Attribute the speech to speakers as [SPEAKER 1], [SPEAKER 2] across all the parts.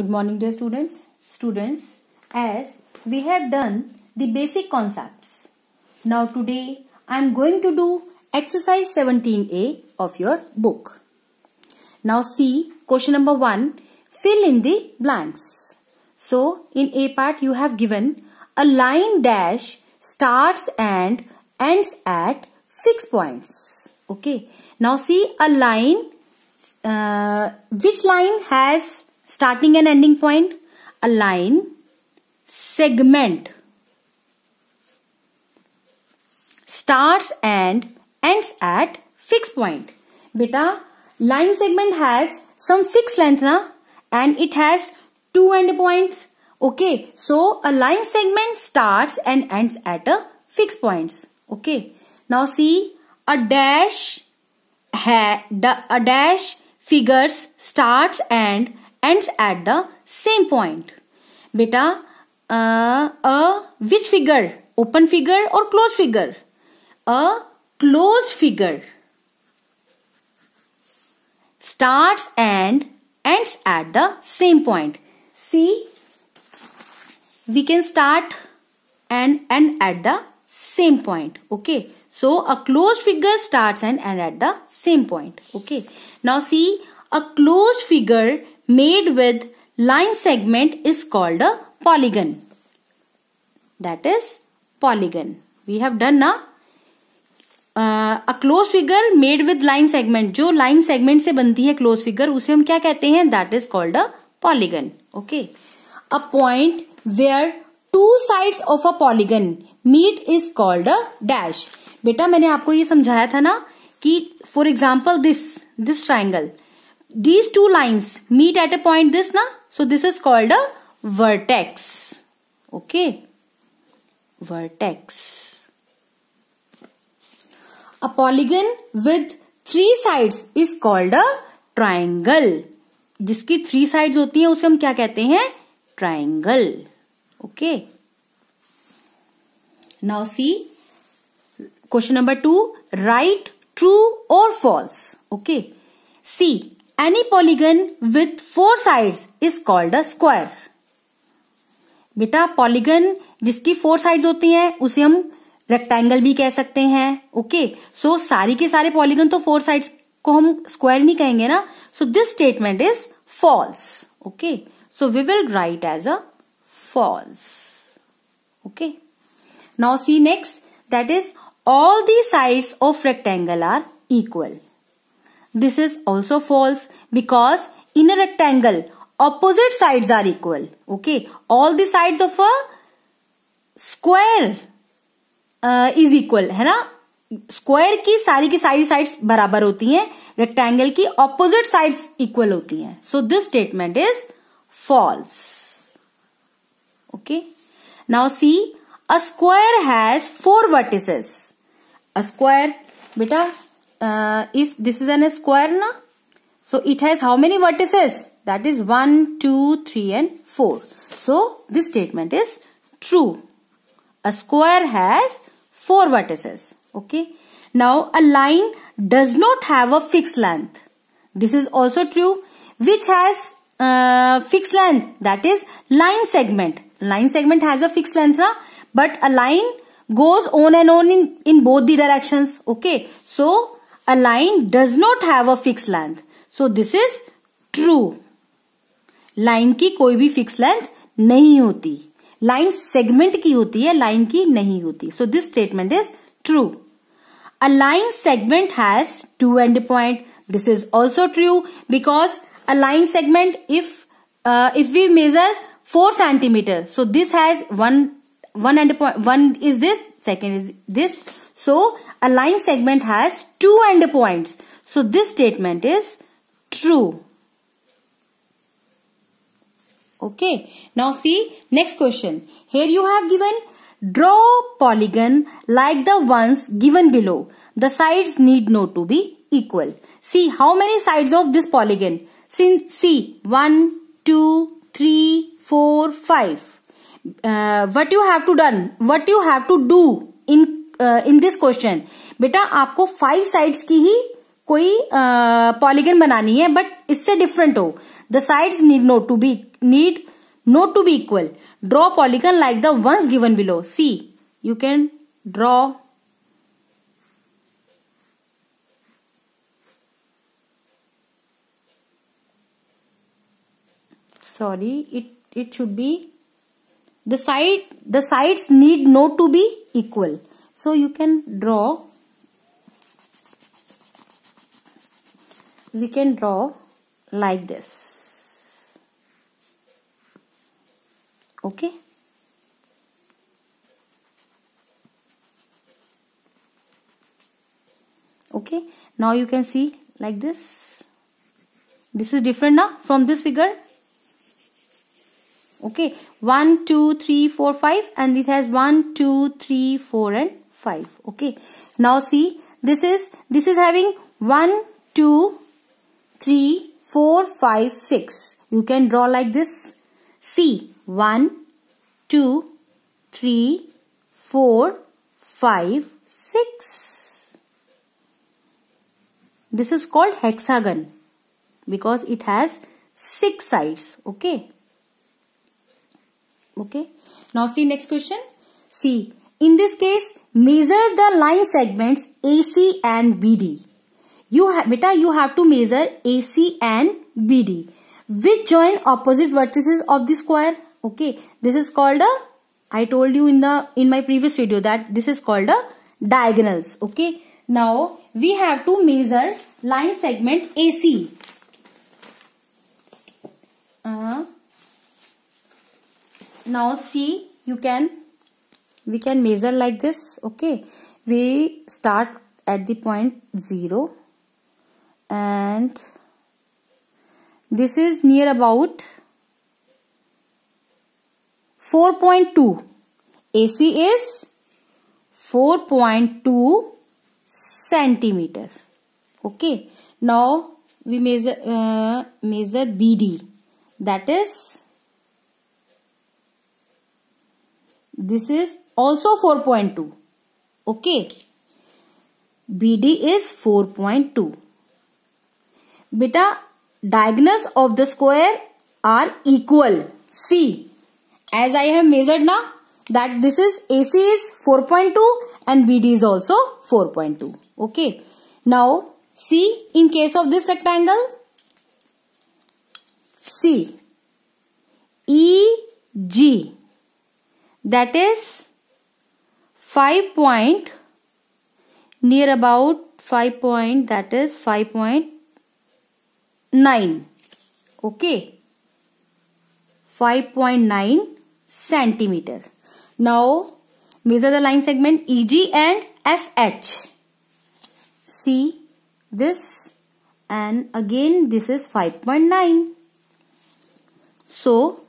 [SPEAKER 1] Good morning, dear students. Students, as we have done the basic concepts, now today I am going to do exercise 17A of your book. Now see question number 1, fill in the blanks. So in A part you have given a line dash starts and ends at fixed points. Okay. Now see a line, which line has starting and ending point? A line segment starts and ends at fixed point. Beta, line segment has some fixed length na, and it has two end points. Okay, so a line segment starts and ends at a fixed points. Okay, now see a dash figures starts and ends at the same point. Beta, which figure? Open figure or closed figure? A closed figure starts and ends at the same point. See, we can start and end at the same point. Okay, so a closed figure starts and ends at the same point. Okay, now see a closed figure made with line segment is called a polygon. That is polygon. We have done na. A closed figure made with line segment, जो line segment से बनती है closed figure, उसे हम क्या कहते हैं? That is called a polygon. Okay. A point where two sides of a polygon meet is called a dash. बेटा मैंने आपको ये समझाया था ना कि for example this triangle, these two lines meet at a point this na, so this is called a vertex. Okay, vertex. A polygon with three sides is called a triangle. जिसकी three sides होती हैं उसे हम क्या कहते हैं? Triangle. Okay. Now see question number 2. Write true or false. Okay. See, any polygon with four sides is called a square. बेटा polygon जिसकी four sides होती हैं उसे हम रेक्टेंगल भी कह सकते हैं. ओके, सो सारी के सारे पॉलीगन तो फोर साइड्स को हम स्क्वायर नहीं कहेंगे ना. So this statement is false. Okay, so we will write as a false. Okay, now see next, that is all the sides of rectangle are equal. This is also false because in a rectangle opposite sides are equal. Okay, all the sides of a square is equal है ना. Square की सारी sides बराबर होती हैं, rectangle की opposite sides equal होती हैं. So this statement is false. Okay, now see a square has four vertices. A square बेटा, if this is an square ना, so it has how many vertices? That is 1, 2, 3 and 4. So this statement is true. A square has four vertices. Okay. Now a line does not have a fixed length. This is also true. Which has fixed length? That is line segment. Line segment has a fixed length, na? But a line goes on and on in both the directions. Okay. So a line does not have a fixed length. So this is true. Line की कोई भी fixed length नहीं होती. Line segment की होती है, line की नहीं होती. So this statement is true. A line segment has two end point. This is also true because a line segment if we measure 4 centimeter, so this has one end point. One is this, second is this. So a line segment has two end points. So this statement is true. Okay, now see next question. Here you have given draw polygon like the ones given below. The sides need not to be equal. See how many sides of this polygon? See 1, 2, 3, 4, 5. What you have to do in this question? बेटा आपको 5 sides की ही कोई polygon बनानी है but इससे different हो, the sides need not to be equal, draw polygon like the ones given below. See you can draw it should be the sides need not to be equal. So we can draw like this. Okay. Okay. Now you can see like this. This is different now from this figure. Okay, 1, 2, 3, 4, 5, and this has 1, 2, 3, 4, and 5. Okay, now see, this is having 1, 2, 3, 4, 5, 6. You can draw like this. See, 1, 2, 3, 4, 5, 6. This is called hexagon because it has 6 sides. Okay. Okay. Now see next question. See, in this case, measure the line segments AC and BD. You have to measure AC and BD, which join opposite vertices of the square. Okay. This is called I told you in my previous video that this is called diagonals. Okay. Now we have to measure line segment AC. Now see, we can measure like this. Okay, we start at the point 0 and this is near about 4.2. AC is 4.2 centimeter. Okay, now we measure BD, that is, this is also 4.2. Okay. BD is 4.2. Beta, diagonals of the square are equal. See, as I have measured now, that this is AC is 4.2 and BD is also 4.2. Okay. Now, see, in case of this rectangle, see, EG, that is 5 point, near about 5 point, that is 5.9. Okay, 5.9 centimeter. Now measure the line segment EG and FH. See this, and again this is 5.9. So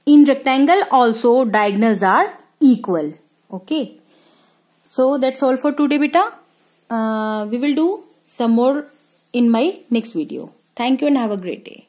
[SPEAKER 1] in rectangle also diagonals are equal. Okay. So that's all for today, beta. We will do some more in my next video. Thank you and have a great day.